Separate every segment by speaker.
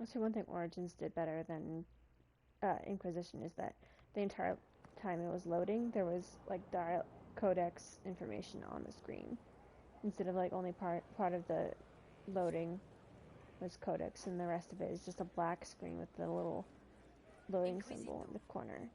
Speaker 1: So one thing Origins did better than Inquisition is that the entire time it was loading, there was like dial codex information on the screen instead of like only part of the loading was codex, and the rest of it is just a black screen with the little loading symbol in the corner.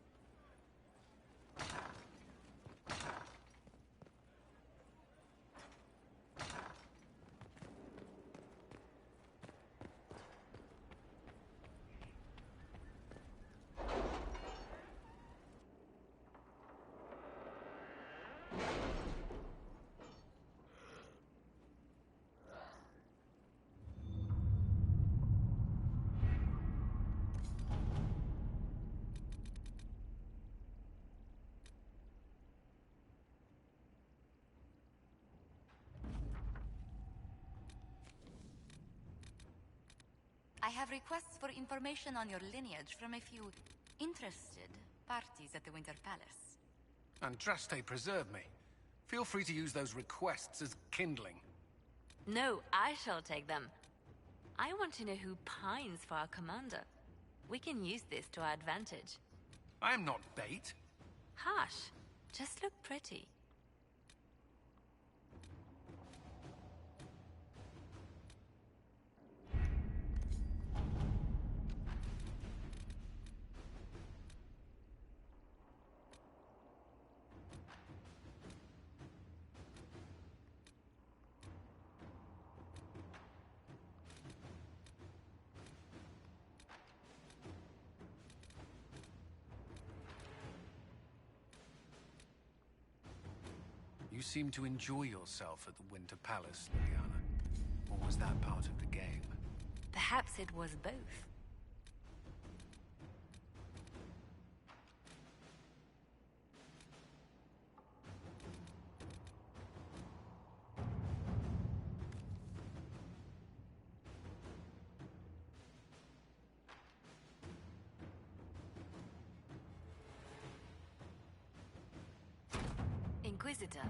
Speaker 2: I have requests for information on your lineage from a few interested parties at the Winter Palace.
Speaker 3: Andraste preserve me. Feel free to use those requests as kindling.
Speaker 4: No, I shall take them. I want to know who pines for our commander. We can use this to our advantage.
Speaker 3: I am not bait.
Speaker 4: Hush. Just look pretty.
Speaker 3: You seem to enjoy yourself at the Winter Palace, Liliana. Or was that part of the game?
Speaker 4: Perhaps it was both. Inquisitor.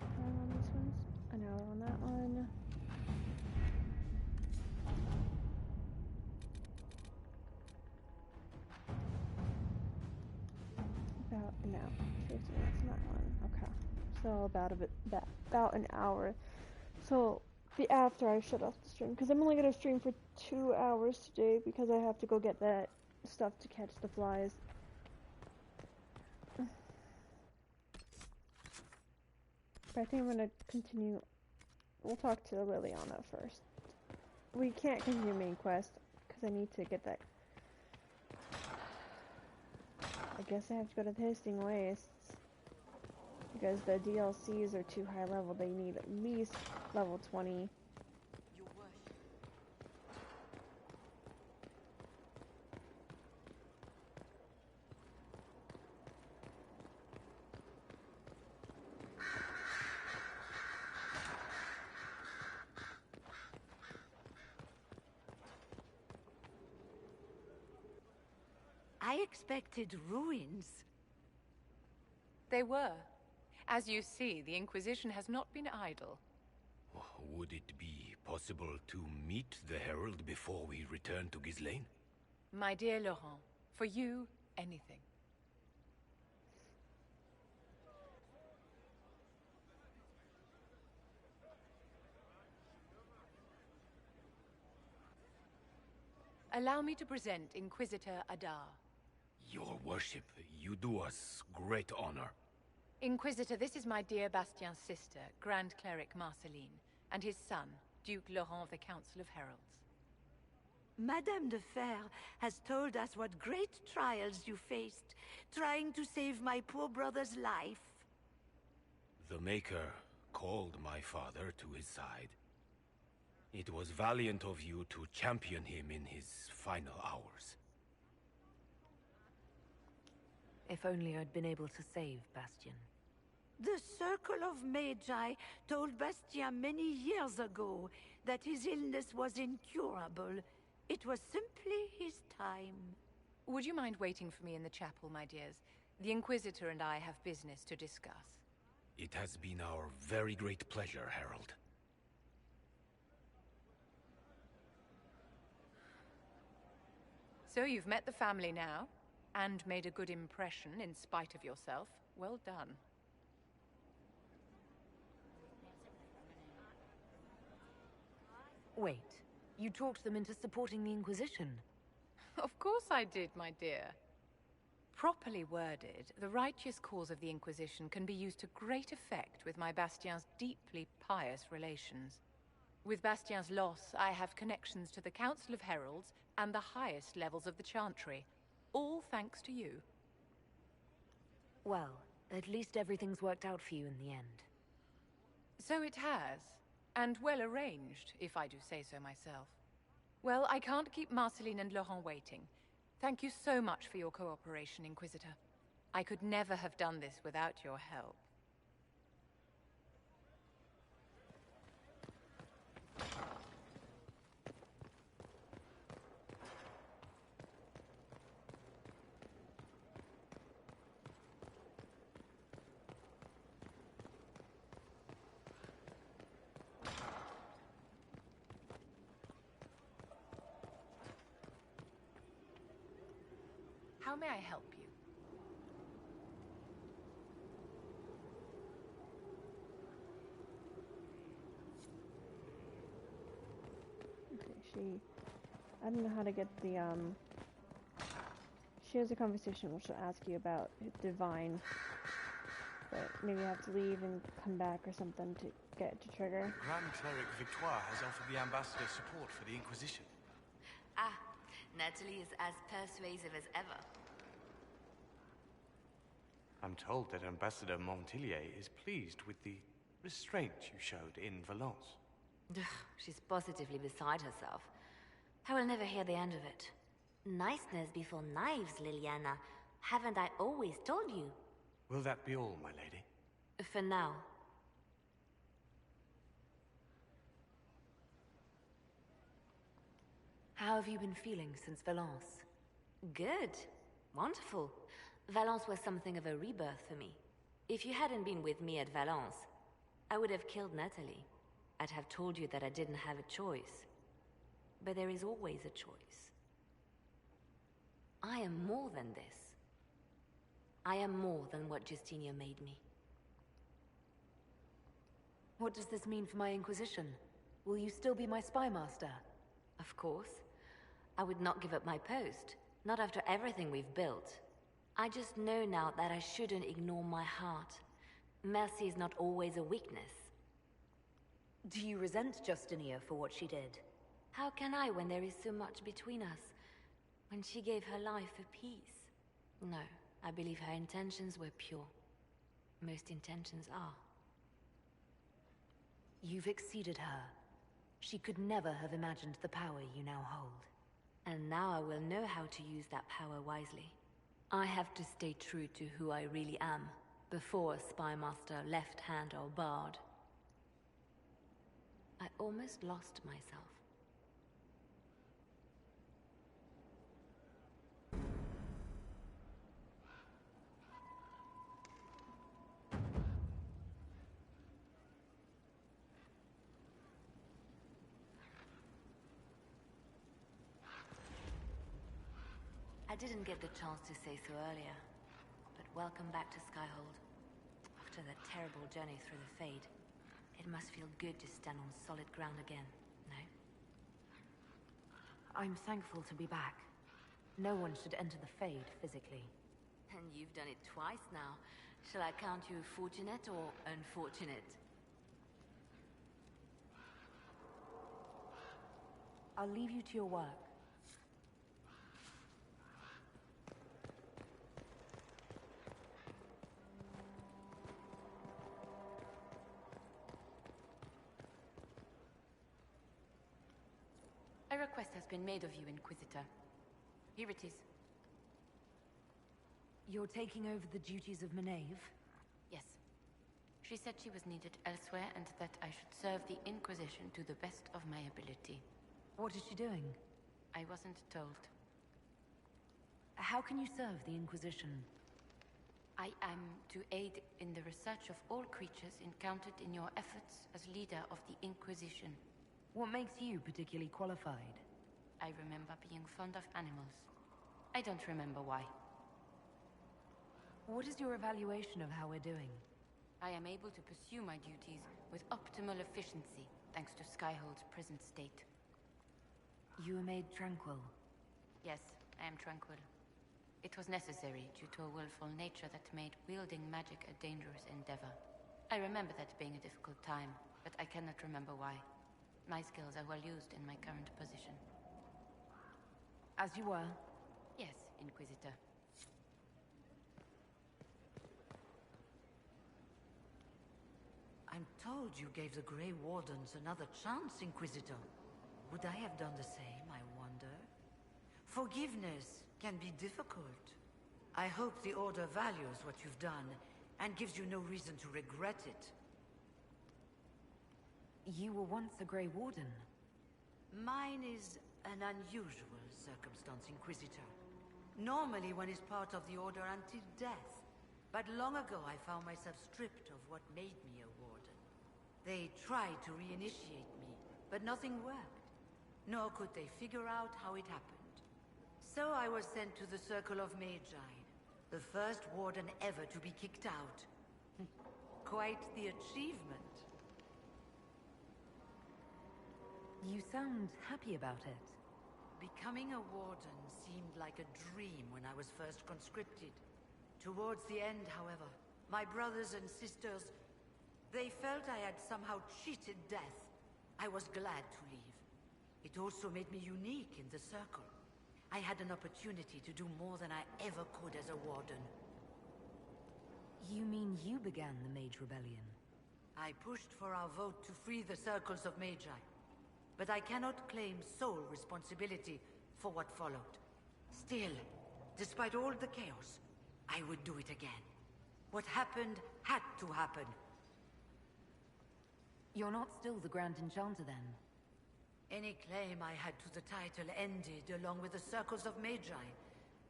Speaker 1: On these ones, an hour on that one. About an hour, 50 minutes on that one. Okay, so about an hour. So the after I shut off the stream, because I'm only gonna stream for 2 hours today because I have to go get that stuff to catch the flies. But I think I'm gonna continue. We'll talk to Liliana first. We can't continue main quest because I need to get that. I guess I have to go to the Hissing Wastes because the DLCs are too high level. They need at least level 20.
Speaker 2: Your worship.
Speaker 5: I expected ruins.
Speaker 6: They were. As you see, the Inquisition has not been idle.
Speaker 7: Would it be possible to meet the Herald before we return to Ghislaine?
Speaker 6: My dear Laurent, for you, anything. Allow me to present Inquisitor Adar.
Speaker 7: Your worship, you do us great honor.
Speaker 6: Inquisitor, this is my dear Bastien's sister, Grand Cleric Marceline, and his son, Duke Laurent of the Council of Heralds.
Speaker 5: Madame de Fer has told us what great trials you faced, trying to save my poor brother's life.
Speaker 7: The Maker called my father to his side. It was valiant of you to champion him in his final hours.
Speaker 4: If only I'd been able to save Bastien.
Speaker 5: The Circle of Magi told Bastien many years ago that his illness was incurable. It was simply his time.
Speaker 6: Would you mind waiting for me in the chapel, my dears? The Inquisitor and I have business to discuss.
Speaker 7: It has been our very great pleasure, Herald.
Speaker 6: So you've met the family now, and made a good impression in spite of yourself. Well done.
Speaker 8: Wait, you talked them into supporting the Inquisition?
Speaker 6: Of course I did, my dear. Properly worded, the righteous cause of the Inquisition can be used to great effect with my Bastien's deeply pious relations. With Bastien's loss, I have connections to the Council of Heralds and the highest levels of the Chantry. All thanks to you.
Speaker 8: Well, at least everything's worked out for you in the end.
Speaker 6: So it has. And well arranged, if I do say so myself. Well, I can't keep Marceline and Laurent waiting. Thank you so much for your cooperation, Inquisitor. I could never have done this without your help. How may I help you?
Speaker 1: Okay, I don't know how to get the, she has a conversation where she'll ask you about Divine, but maybe I have to leave and come back or something to get it to trigger.
Speaker 9: Grand Cleric Victoire has offered the Ambassador support for the Inquisition.
Speaker 2: Ah, Natalie is as persuasive as ever.
Speaker 9: I'm told that Ambassador Montillier is pleased with the restraint you showed in Valence.
Speaker 2: She's positively beside herself. I will never hear the end of it.
Speaker 10: Niceness before knives, Liliana. Haven't I always told you?
Speaker 9: Will that be all, my lady?
Speaker 2: For now.
Speaker 8: How have you been feeling since Valence?
Speaker 2: Good. Wonderful. Valence was something of a rebirth for me. If you hadn't been with me at Valence, I would have killed Natalie. I'd have told you that I didn't have a choice. But there is always a choice. I am more than this. I am more than what Justinia made me.
Speaker 8: What does this mean for my Inquisition? Will you still be my spy master?
Speaker 2: Of course. I would not give up my post. Not after everything we've built. I just know now that I shouldn't ignore my heart. Mercy is not always a weakness.
Speaker 8: Do you resent Justinia for what she did?
Speaker 2: How can I when there is so much between us? When she gave her life for peace? No, I believe her intentions were pure. Most intentions are.
Speaker 8: You've exceeded her. She could never have imagined the power you now hold.
Speaker 2: And now I will know how to use that power wisely. I have to stay true to who I really am, before a spy master left hand or barred. I almost lost myself. I didn't get the chance to say so earlier, but welcome back to Skyhold. After that terrible journey through the Fade, it must feel good to stand on solid ground again, no?
Speaker 8: I'm thankful to be back. No one should enter the Fade physically.
Speaker 2: And you've done it twice now. Shall I count you fortunate or unfortunate?
Speaker 8: I'll leave you to your work.
Speaker 6: A request has been made of you, Inquisitor. Here it is.
Speaker 8: You're taking over the duties of Maeve?
Speaker 6: Yes. She said she was needed elsewhere and that I should serve the Inquisition to the best of my ability.
Speaker 8: What is she doing?
Speaker 6: I wasn't told.
Speaker 8: How can you serve the Inquisition?
Speaker 6: I am to aid in the research of all creatures encountered in your efforts as leader of the Inquisition.
Speaker 8: What makes you particularly qualified?
Speaker 6: I remember being fond of animals.
Speaker 8: I don't remember why.
Speaker 6: What is your evaluation of how we're doing?
Speaker 8: I am able to pursue my duties with optimal efficiency, thanks to Skyhold's present state.
Speaker 6: You were made tranquil.
Speaker 8: Yes, I am tranquil. It was necessary due to a willful nature that made wielding magic a dangerous endeavor. I remember that being a difficult time, but I cannot remember why. My skills are well used in my current position.
Speaker 6: As you were?
Speaker 8: Yes, Inquisitor.
Speaker 5: I'm told you gave the Grey Wardens another chance, Inquisitor. Would I have done the same, I wonder? Forgiveness can be difficult. I hope the Order values what you've done, and gives you no reason to regret it.
Speaker 6: You were once a Grey Warden.
Speaker 5: Mine is an unusual circumstance, Inquisitor. Normally one is part of the Order until death. But long ago I found myself stripped of what made me a Warden. They tried to reinitiate me, but nothing worked. Nor could they figure out how it happened. So I was sent to the Circle of Magi, the first Warden ever to be kicked out. Quite the achievement.
Speaker 6: You sound happy about it.
Speaker 5: Becoming a Warden seemed like a dream when I was first conscripted. Towards the end, however, my brothers and sisters, they felt I had somehow cheated death. I was glad to leave. It also made me unique in the Circle. I had an opportunity to do more than I ever could as a Warden.
Speaker 6: You mean you began the Mage Rebellion?
Speaker 5: I pushed for our vote to free the Circles of Magi. But I cannot claim sole responsibility for what followed. Still, despite all the chaos, I would do it again. What happened had to happen.
Speaker 6: You're not still the Grand Enchanter then?
Speaker 5: Any claim I had to the title ended along with the Circles of Magi,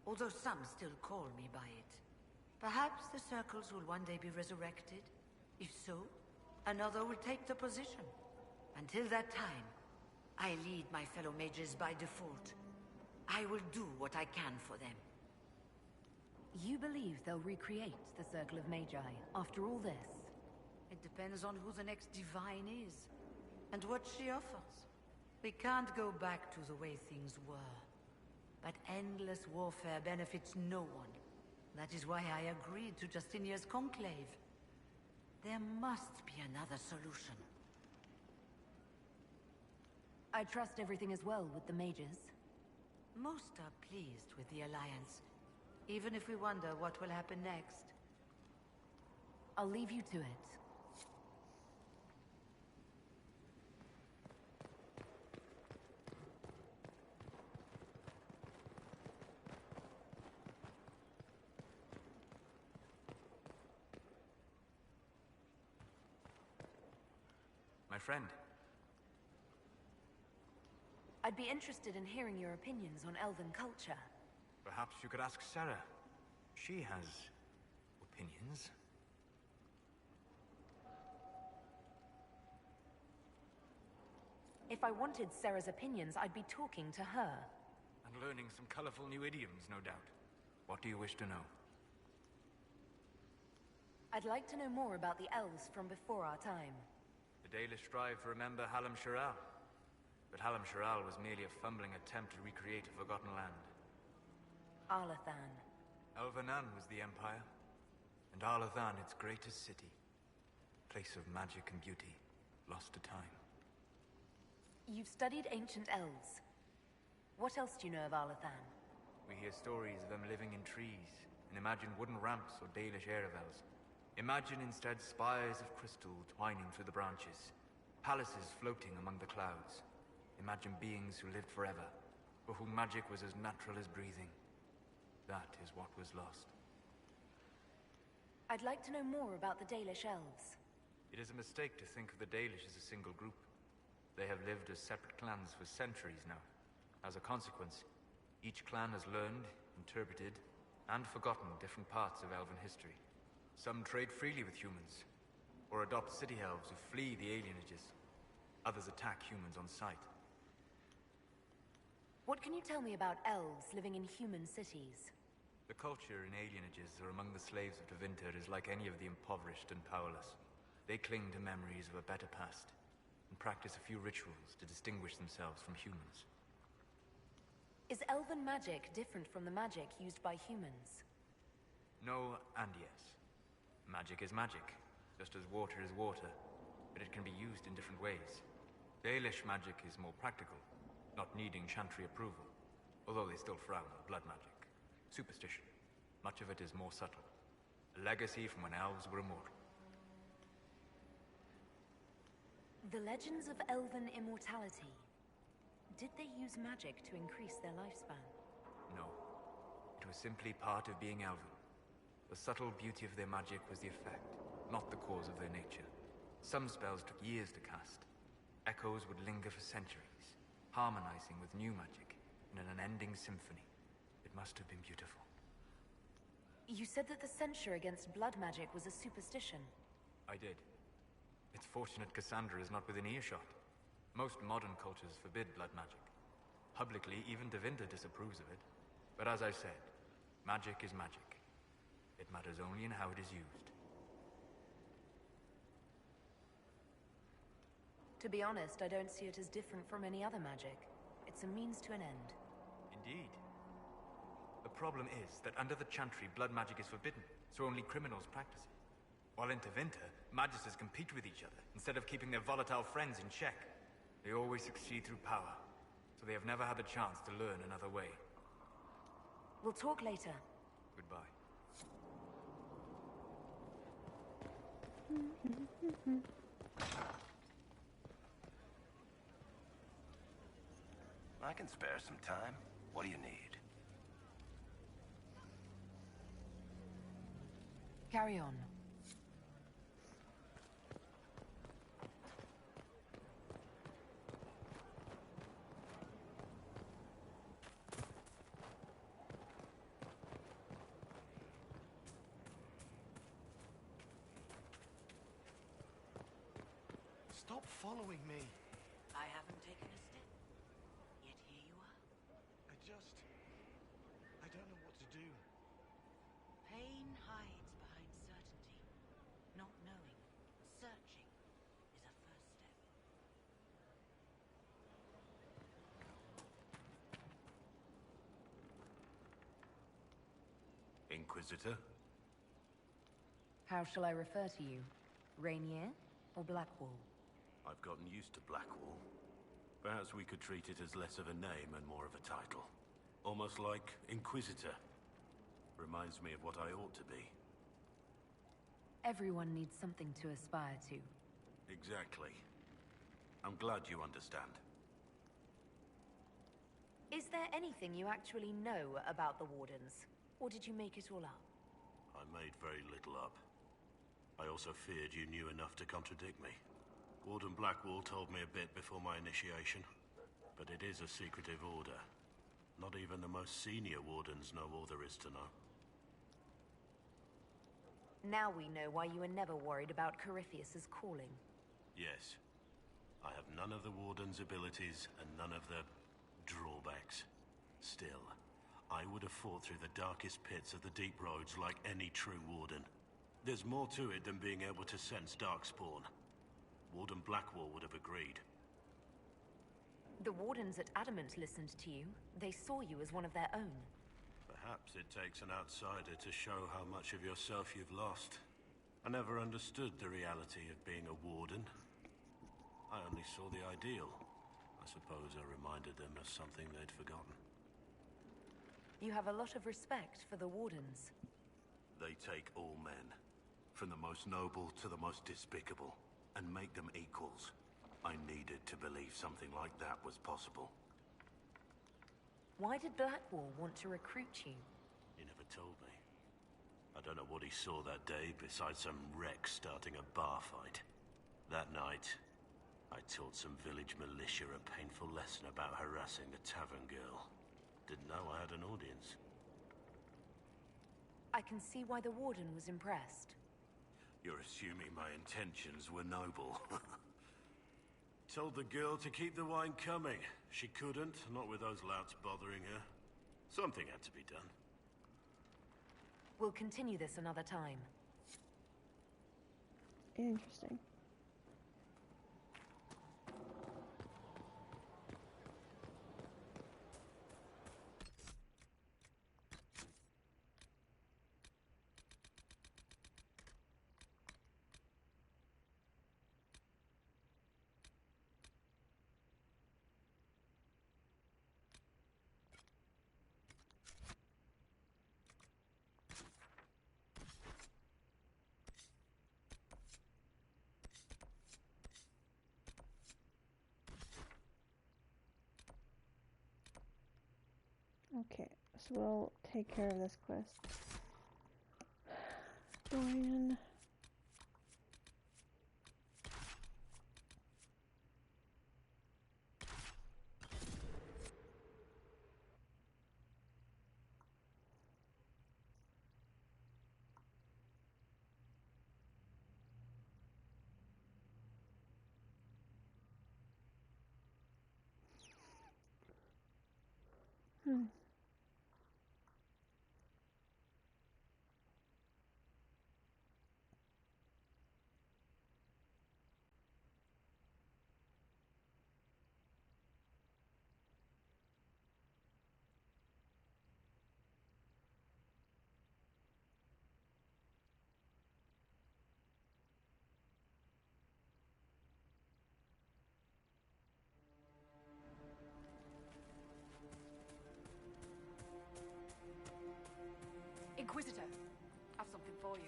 Speaker 5: although some still call me by it. Perhaps the Circles will one day be resurrected. If so, another will take the position. Until that time, I lead my fellow mages by default. I will do what I can for them.
Speaker 6: You believe they'll recreate the Circle of Magi after all this?
Speaker 5: It depends on who the next divine is, and what she offers. We can't go back to the way things were. But endless warfare benefits no one. That is why I agreed to Justinia's conclave. There must be another solution.
Speaker 6: I trust everything is well with the mages.
Speaker 5: Most are pleased with the Alliance, even if we wonder what will happen next.
Speaker 6: I'll leave you to it.
Speaker 11: My friend.
Speaker 6: I'd be interested in hearing your opinions on elven culture.
Speaker 11: Perhaps you could ask Sarah. She has opinions.
Speaker 6: If I wanted Sarah's opinions, I'd be talking to her.
Speaker 11: And learning some colorful new idioms, no doubt. What do you wish to know?
Speaker 6: I'd like to know more about the elves from before our time.
Speaker 11: The Dalish strive to remember Hallam Shiral. But Hallam Shiral was merely a fumbling attempt to recreate a forgotten land.
Speaker 6: Arlathan.
Speaker 11: Elvanan was the Empire, and Arlathan its greatest city. Place of magic and beauty, lost to time.
Speaker 6: You've studied ancient elves. What else do you know of Arlathan?
Speaker 11: We hear stories of them living in trees, and imagine wooden ramps or Dalish Erebels. Imagine instead spires of crystal twining through the branches, palaces floating among the clouds. Imagine beings who lived forever, for whom magic was as natural as breathing. That is what was lost.
Speaker 6: I'd like to know more about the Dalish elves.
Speaker 11: It is a mistake to think of the Dalish as a single group. They have lived as separate clans for centuries now. As a consequence, each clan has learned, interpreted, and forgotten different parts of elven history. Some trade freely with humans, or adopt city elves who flee the alienages. Others attack humans on sight.
Speaker 2: What can you tell me about elves living in human cities?
Speaker 11: The culture in alienages or among the slaves of Tevinter is like any of the impoverished and powerless. They cling to memories of a better past, and practice a few rituals to distinguish themselves from humans.
Speaker 2: Is elven magic different from the magic used by humans?
Speaker 11: No and yes. Magic is magic, just as water is water, but it can be used in different ways. Dalish magic is more practical, not needing chantry approval, although they still frown on blood magic. Superstition. Much of it is more subtle. A legacy from when elves were immortal.
Speaker 2: The legends of elven immortality. Did they use magic to increase their lifespan?
Speaker 11: No. It was simply part of being elven. The subtle beauty of their magic was the effect, not the cause of their nature. Some spells took years to cast. Echoes would linger for centuries, harmonizing with new magic in an unending symphony. It must have been beautiful.
Speaker 2: You said that the censure against blood magic was a superstition.
Speaker 11: I did. It's fortunate Cassandra is not within earshot. Most modern cultures forbid blood magic. Publicly, even Tevinter disapproves of it. But as I said, magic is magic. It matters only in how it is used.
Speaker 2: To be honest, I don't see it as different from any other magic. It's a means to an end.
Speaker 11: Indeed. The problem is that under the Chantry, blood magic is forbidden, so only criminals practice it. While in Tevinter, magisters compete with each other, instead of keeping their volatile friends in check. They always succeed through power, so they have never had the chance to learn another way.
Speaker 2: We'll talk later.
Speaker 11: Goodbye.
Speaker 12: I can spare some time. What do you need?
Speaker 2: Carry on.
Speaker 12: Stop following me.
Speaker 5: I haven't taken a step. Yet here you are.
Speaker 12: I don't know what to do.
Speaker 5: Pain hides behind certainty. Not knowing, searching, is a first step.
Speaker 12: Inquisitor?
Speaker 2: How shall I refer to you? Rainier or Blackwall?
Speaker 12: I've gotten used to Blackwall. Perhaps we could treat it as less of a name and more of a title. Almost like Inquisitor. Reminds me of what I ought to be.
Speaker 2: Everyone needs something to aspire to.
Speaker 12: Exactly. I'm glad you understand.
Speaker 2: Is there anything you actually know about the Wardens? Or did you make it all up?
Speaker 12: I made very little up. I also feared you knew enough to contradict me. Warden Blackwall told me a bit before my initiation, but it is a secretive order. Not even the most senior wardens know all there is to know.
Speaker 2: Now we know why you were never worried about Corypheus's calling.
Speaker 12: Yes. I have none of the warden's abilities and none of the drawbacks. Still, I would have fought through the darkest pits of the deep roads like any true warden. There's more to it than being able to sense darkspawn. Warden Blackwall would have agreed.
Speaker 2: The Wardens at Adamant listened to you. They saw you as one of their own.
Speaker 12: Perhaps it takes an outsider to show how much of yourself you've lost. I never understood the reality of being a warden. I only saw the ideal. I suppose I reminded them of something they'd forgotten.
Speaker 2: You have a lot of respect for the Wardens.
Speaker 12: They take all men, from the most noble to the most despicable, and make them equals. I needed to believe something like that was possible.
Speaker 2: Why did Blackwall want to recruit you?
Speaker 12: He never told me. I don't know what he saw that day besides some wreck starting a bar fight. That night, I taught some village militia a painful lesson about harassing a tavern girl. Didn't know I had an audience.
Speaker 2: I can see why the Warden was impressed.
Speaker 12: You're assuming my intentions were noble. told the girl to keep the wine coming. She couldn't, not with those louts bothering her. Something had to be done.
Speaker 2: We'll continue this another time.
Speaker 1: Interesting. Okay, so we'll take care of this quest. Dorian.
Speaker 6: Inquisitor, I've something for you.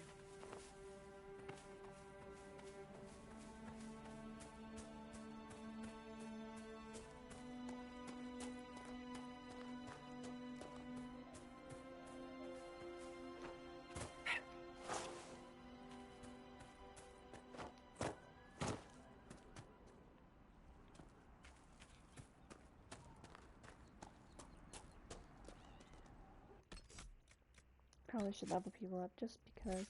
Speaker 1: Probably should level people up just because.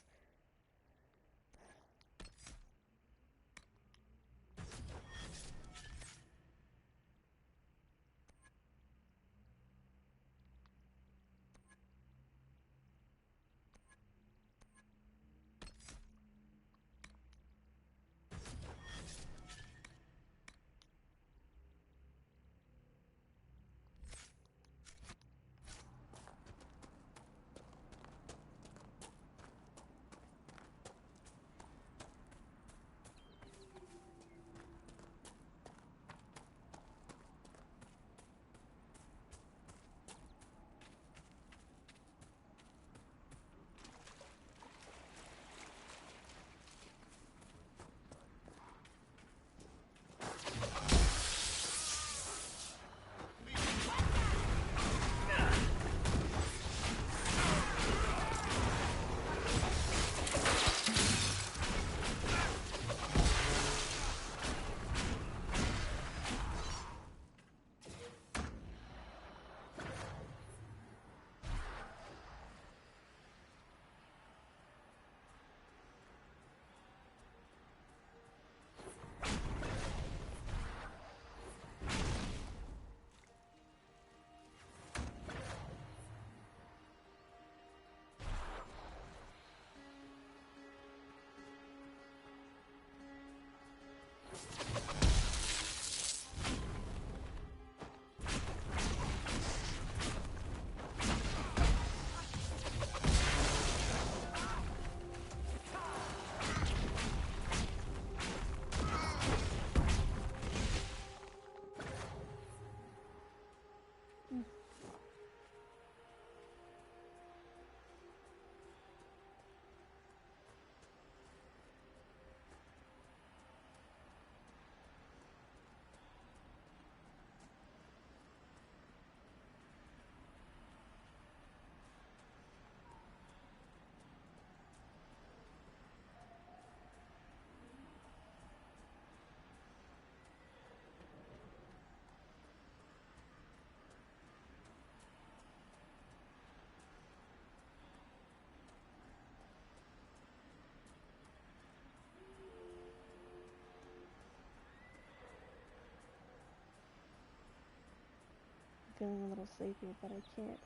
Speaker 1: feeling a little sleepy, but I can't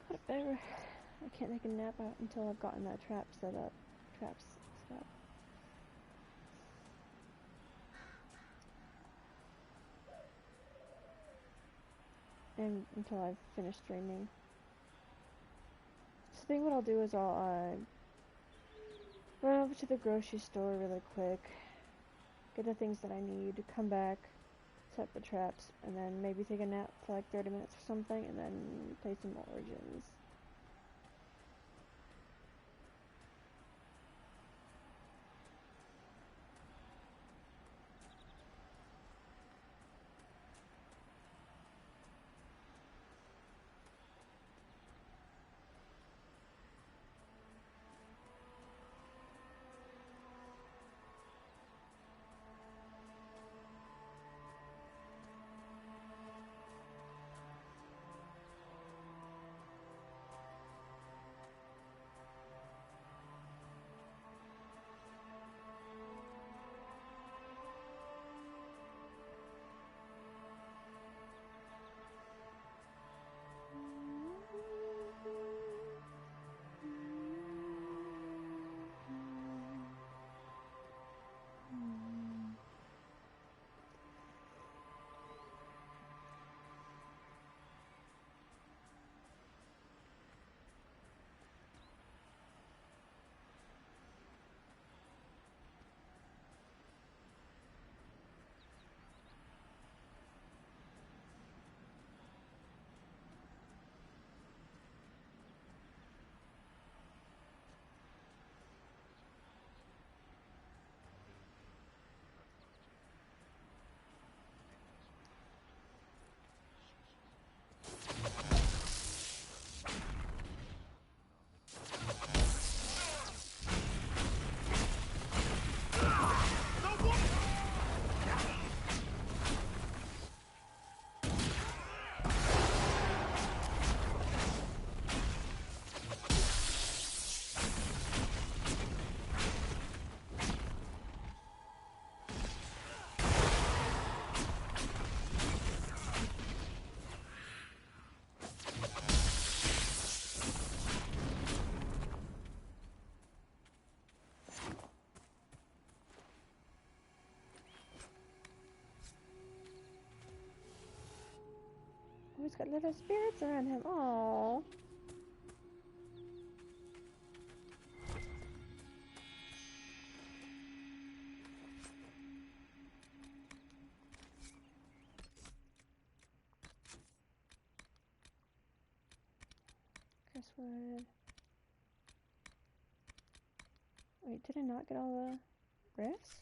Speaker 1: go to bed. I can't take a nap out until I've gotten that traps set up. And until I've finished streaming. So I think what I'll do is I'll run over to the grocery store really quick, get the things that I need, come back, set up the traps, and then maybe take a nap for like 30 minutes or something, and then play some more Origins. Oh, he's got little spirits around him. Aww. Crestwood. Wait, did I not get all the rifts?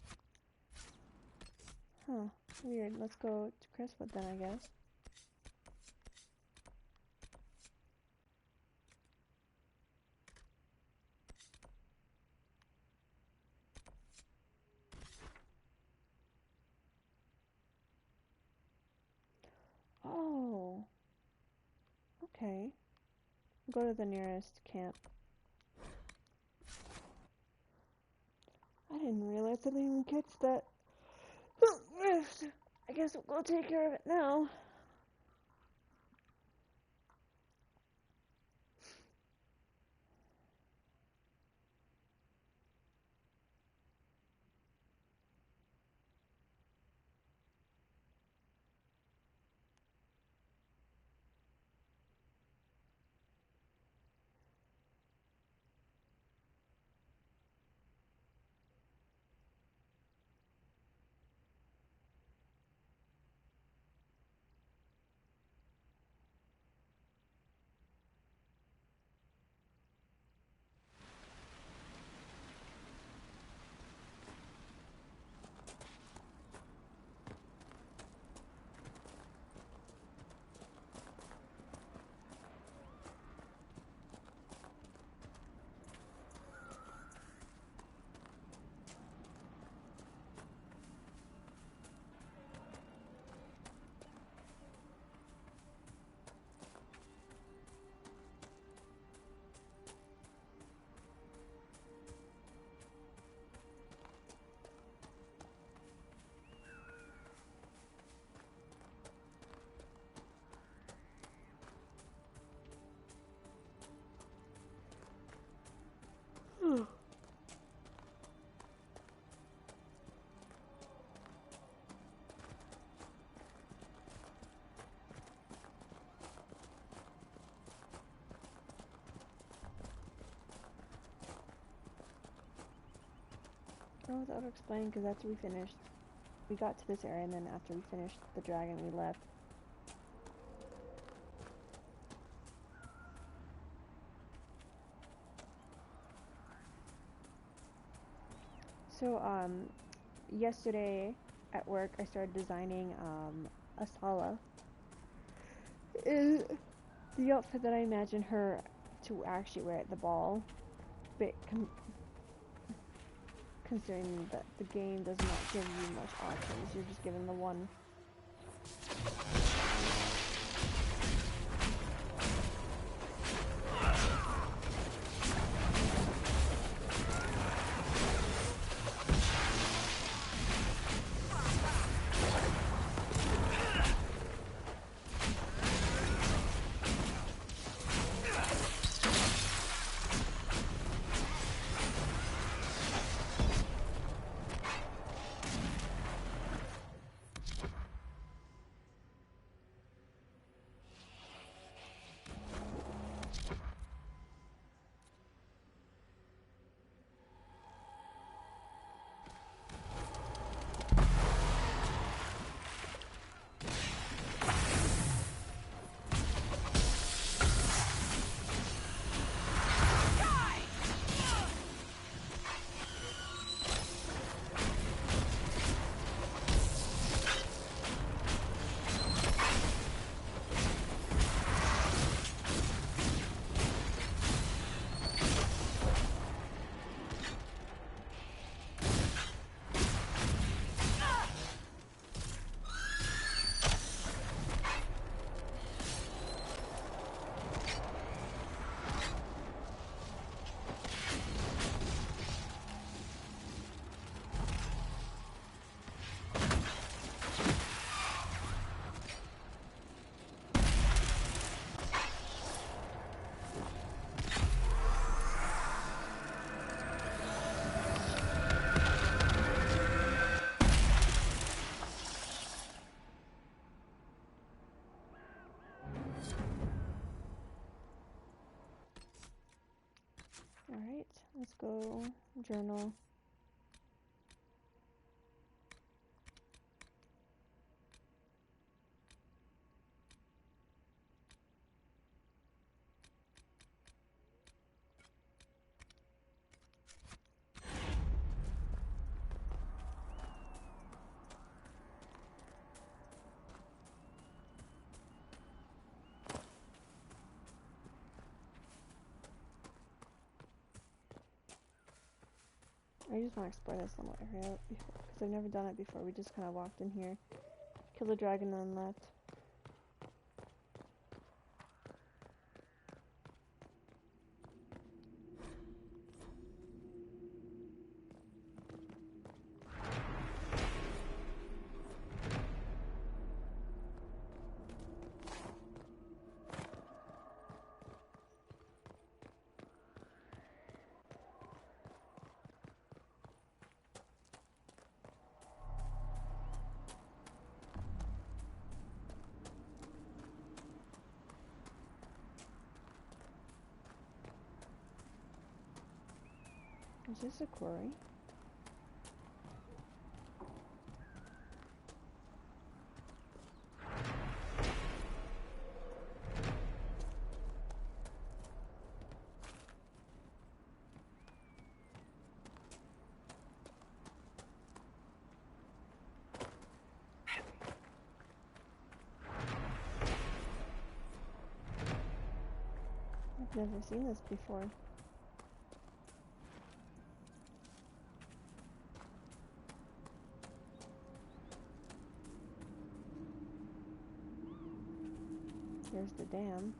Speaker 1: Huh. Weird. Let's go to Crestwood then, I guess. Oh. Okay. Go to the nearest camp. I didn't realize I didn't even catch that rift. I guess we'll go take care of it now. Oh, without explaining, because after we finished, we got to this area, and then after we finished the dragon, we left. So, yesterday at work, I started designing, Asala. Is the outfit that I imagine her to actually wear at the ball, but considering that the game does not give you much options, you're just given the one. Alright, let's go journal. I just want to explore this little area before, because I've never done it before. We just kind of walked in here, killed the dragon, and then left. Is this a quarry? I've never seen this before. Here's the dam.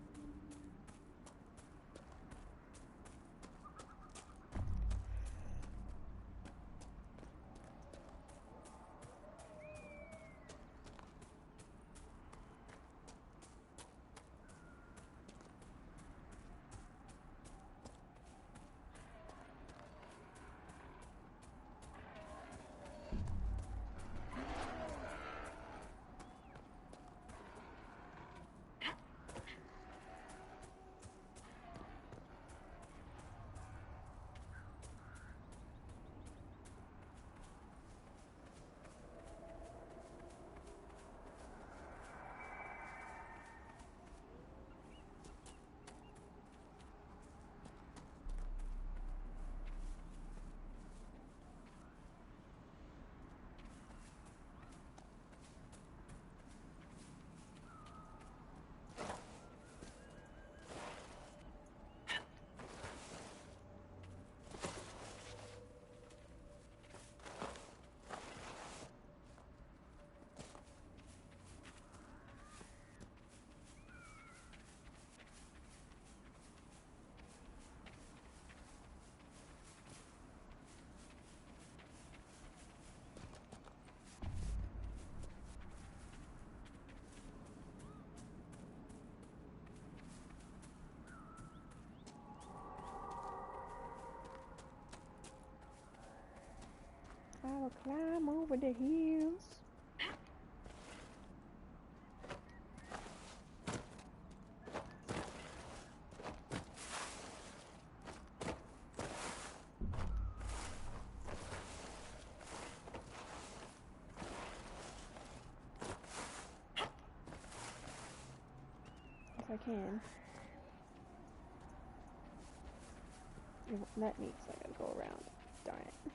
Speaker 1: I will climb over the hills. If I can. That means I gotta go around. Darn it.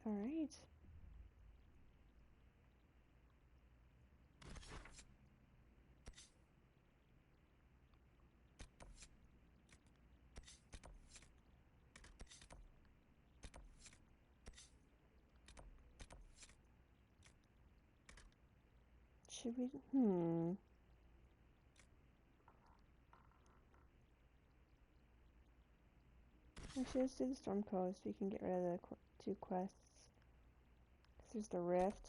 Speaker 1: Alright. Should we? We should just do the Storm Coast. We can get rid of the two quests. There's the Rift.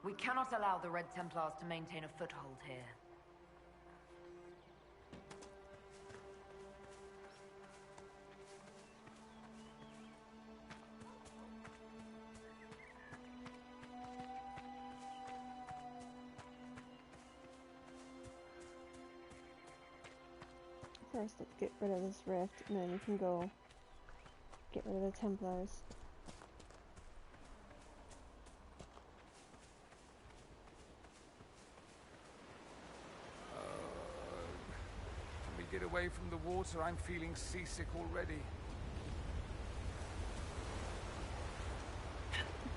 Speaker 13: We cannot allow the Red Templars to maintain a foothold here.
Speaker 1: First, let's get rid of this rift, and then we can go get rid of the Templars.
Speaker 14: Can we get away from the water? I'm feeling seasick already.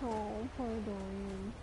Speaker 1: Oh, poor Dorian.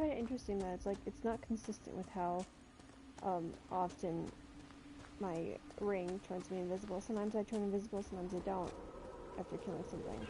Speaker 1: find it interesting that it's like it's not consistent with how often my ring turns me invisible. Sometimes I turn invisible, sometimes I don't after killing something.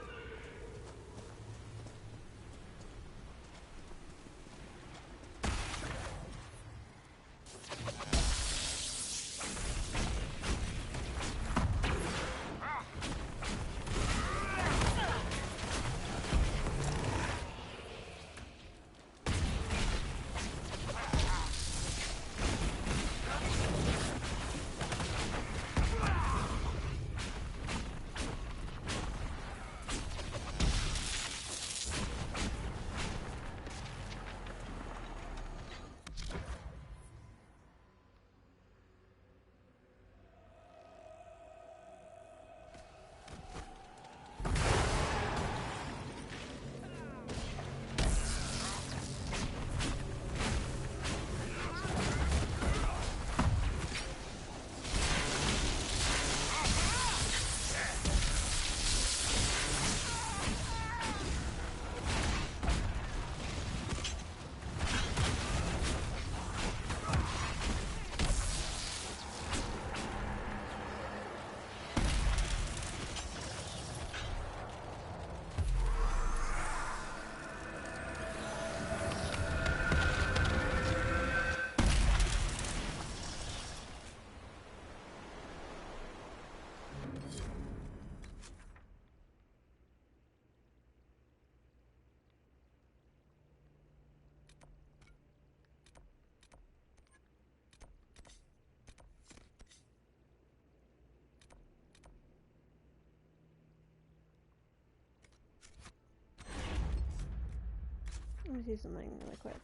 Speaker 1: Let me see something really quick.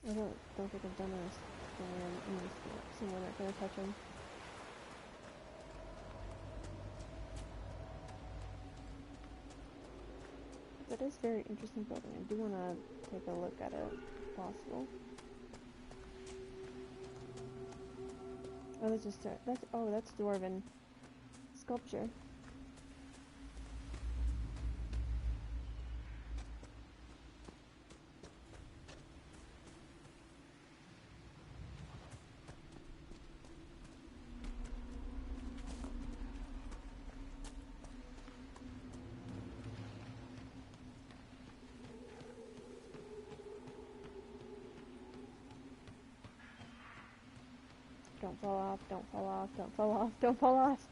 Speaker 1: I don't think I've done this. I'm not gonna touch him. That is very interesting building. I do want to take a look at it, if possible. Oh, that's dwarven sculpture. Don't fall off, don't fall off, don't fall off, don't fall off.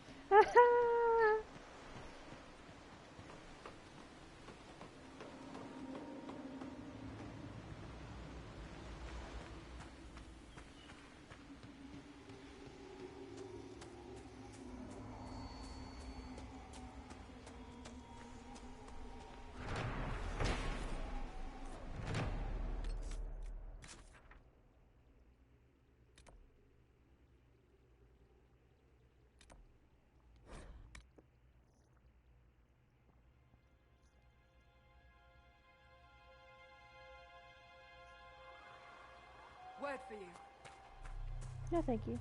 Speaker 13: Word for you.
Speaker 1: No, thank you.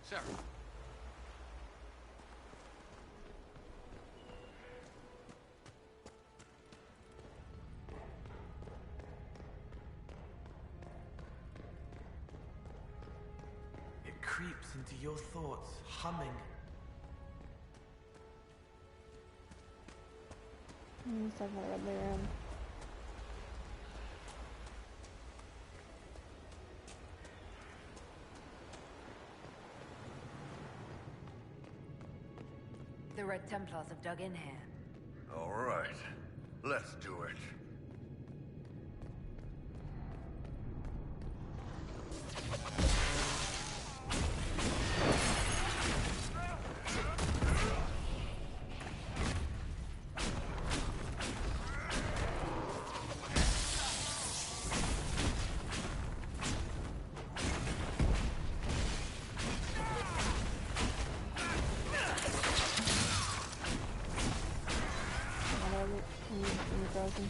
Speaker 3: Sarah.
Speaker 15: It creeps into your thoughts, humming.
Speaker 1: Let's talk about the red way around.
Speaker 13: The Red Templars have dug in here.
Speaker 15: All right. Let's do it.
Speaker 1: Frozen.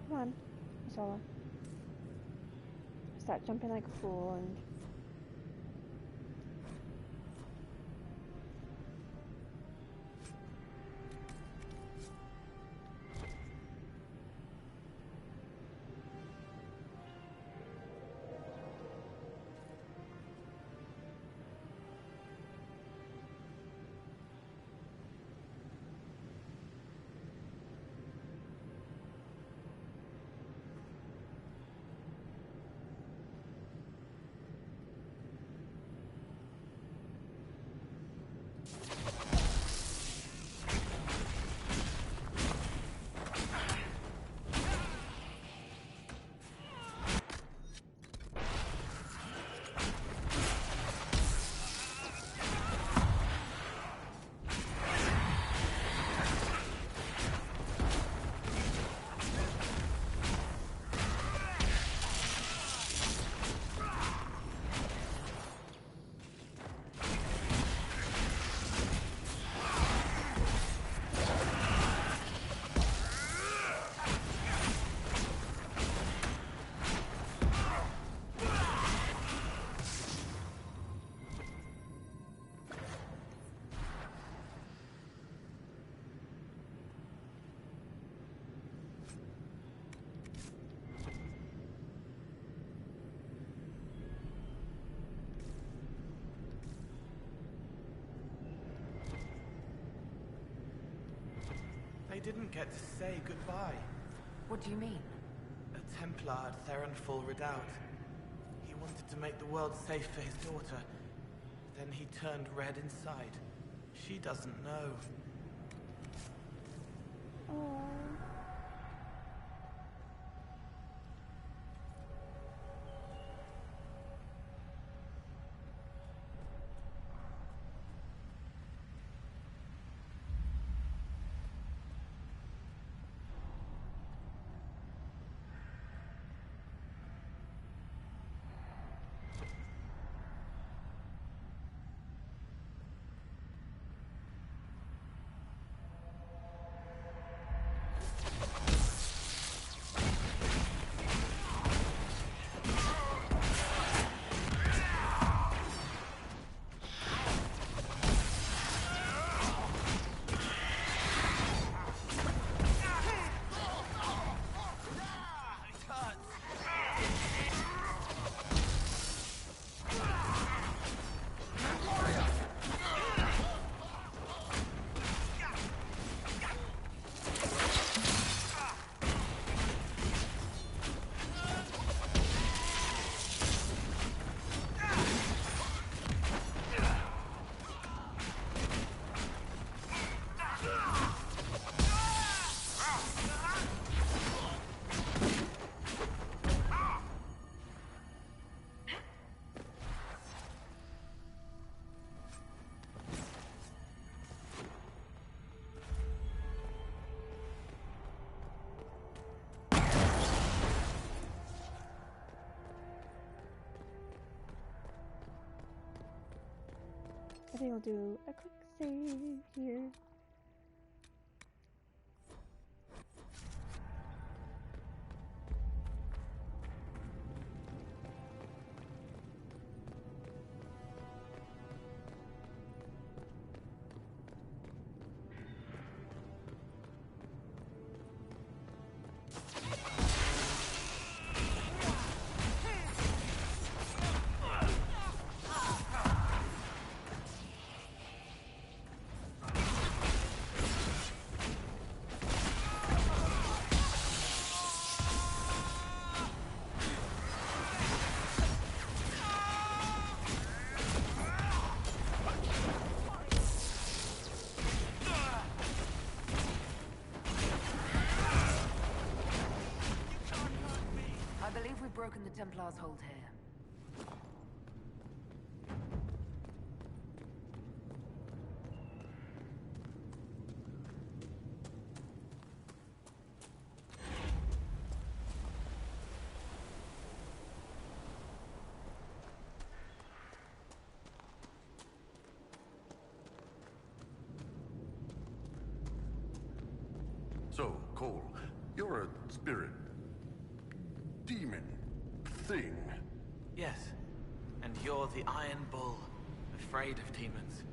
Speaker 1: Come on, Sola. Stop jumping like a fool and...
Speaker 16: They didn't get to say goodbye.
Speaker 13: What do you mean?
Speaker 16: A Templar at Theronfall Redoubt. He wanted to make the world safe for his daughter. Then he turned red inside. She doesn't know.
Speaker 1: Oh. think I'll do a quick save here.
Speaker 13: I believe we've broken the Templars' hold here.
Speaker 15: So, Cole, you're a spirit... demon... thing.
Speaker 16: Yes. And you're the Iron Bull, afraid of demons.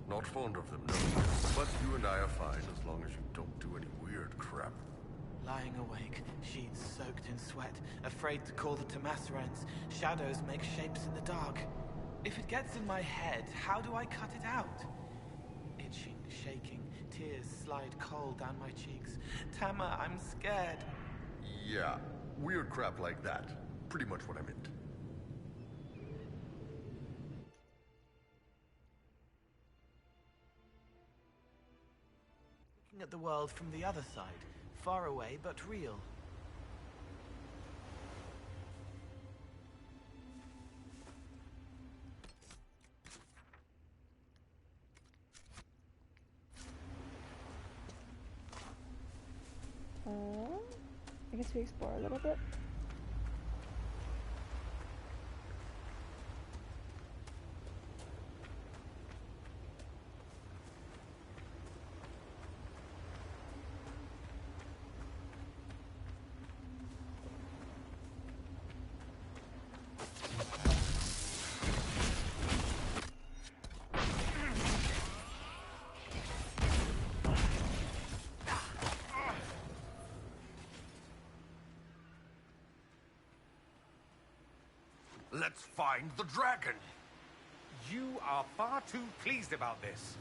Speaker 15: Not fond of them, no. But you and I are fine as long as you don't do any weird crap.
Speaker 16: Lying awake, sheets soaked in sweat, afraid to call the Temasserans. Shadows make shapes in the dark. If it gets in my head, how do I cut it out? Itching, shaking, tears slide cold down my cheeks. Tama, I'm scared.
Speaker 15: Yeah, weird crap like that. Pretty much what I meant.
Speaker 16: Looking at the world from the other side. Far away, but real.
Speaker 1: I guess we explore a little bit.
Speaker 15: Let's find the dragon!
Speaker 14: You are far too pleased about this.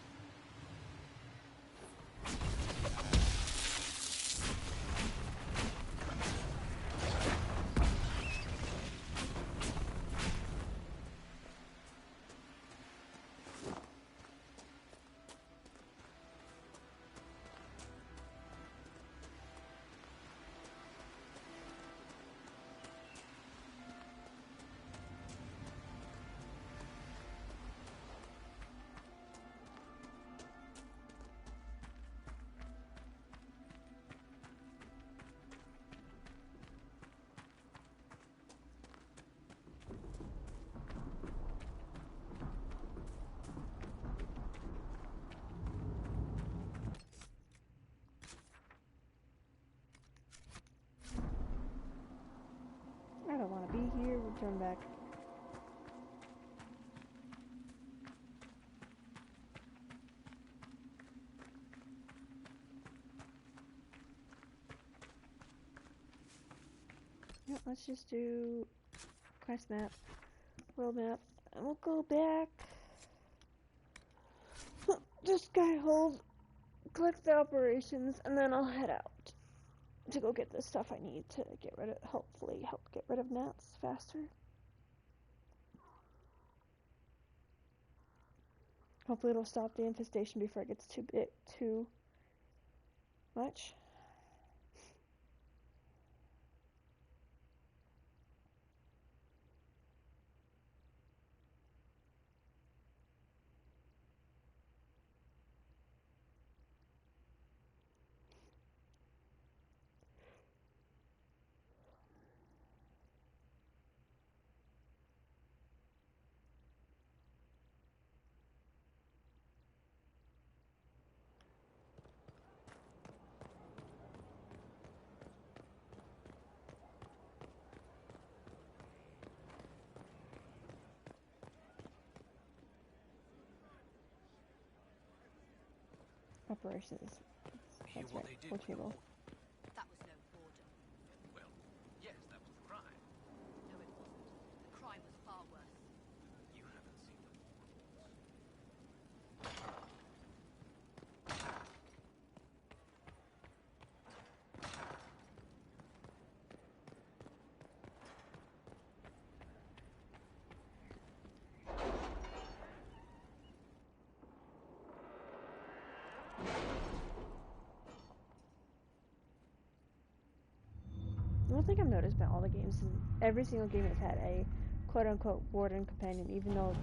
Speaker 1: I don't want to be here. Return back. Yeah, let's just do quest map, world map, and we'll go back. Just Skyhold, collect the operations, and then I'll head out to go get the stuff I need to get rid of, hopefully help get rid of gnats faster. Hopefully it'll stop the infestation before it gets too big, too much. Operations.
Speaker 3: Hear
Speaker 1: That's
Speaker 3: what
Speaker 1: right.
Speaker 3: they did
Speaker 1: Poor
Speaker 3: with the
Speaker 1: table.
Speaker 3: warden?
Speaker 17: That was no boredom.
Speaker 3: Well, yes, that was the crime.
Speaker 17: No, it wasn't. The crime was far worse.
Speaker 3: You haven't seen the war reports.
Speaker 1: One thing I've noticed about all the games is every single game has had a quote-unquote warden companion, even though,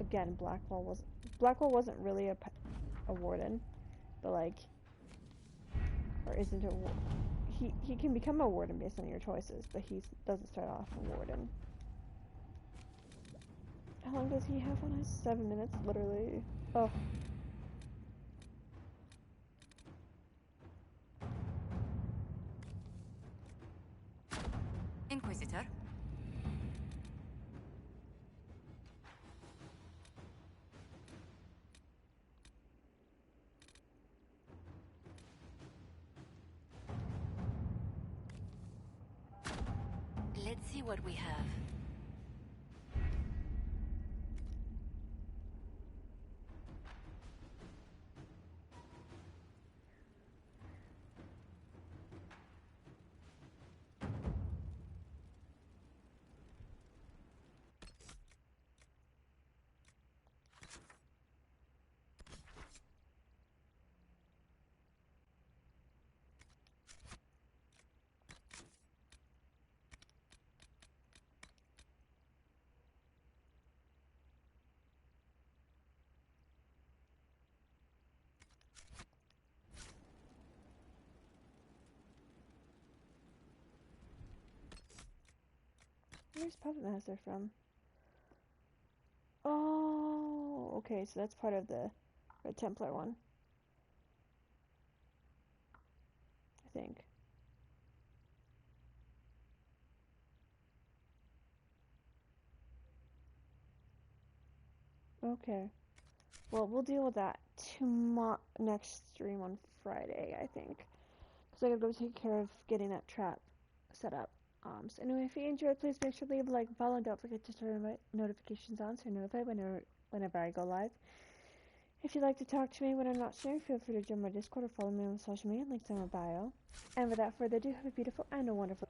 Speaker 1: again, Blackwell wasn't really a warden, but like, or isn't a he can become a warden based on your choices, but he doesn't start off a warden. How long does he have on us? 7 minutes, literally. Oh.
Speaker 17: Inquisitor?
Speaker 4: Let's see what we have.
Speaker 1: Where's Puppet Master from? Oh, okay, so that's part of the Red Templar one. I think. Okay. Well, we'll deal with that next stream on Friday, I think. Because I gotta go take care of getting that trap set up. So anyway, if you enjoyed, please make sure to leave a like and follow, and don't forget to turn my notifications on so you're notified whenever I go live. If you'd like to talk to me when I'm not streaming, feel free to join my Discord or follow me on social media. Links in my bio. And without further ado, have a beautiful and a wonderful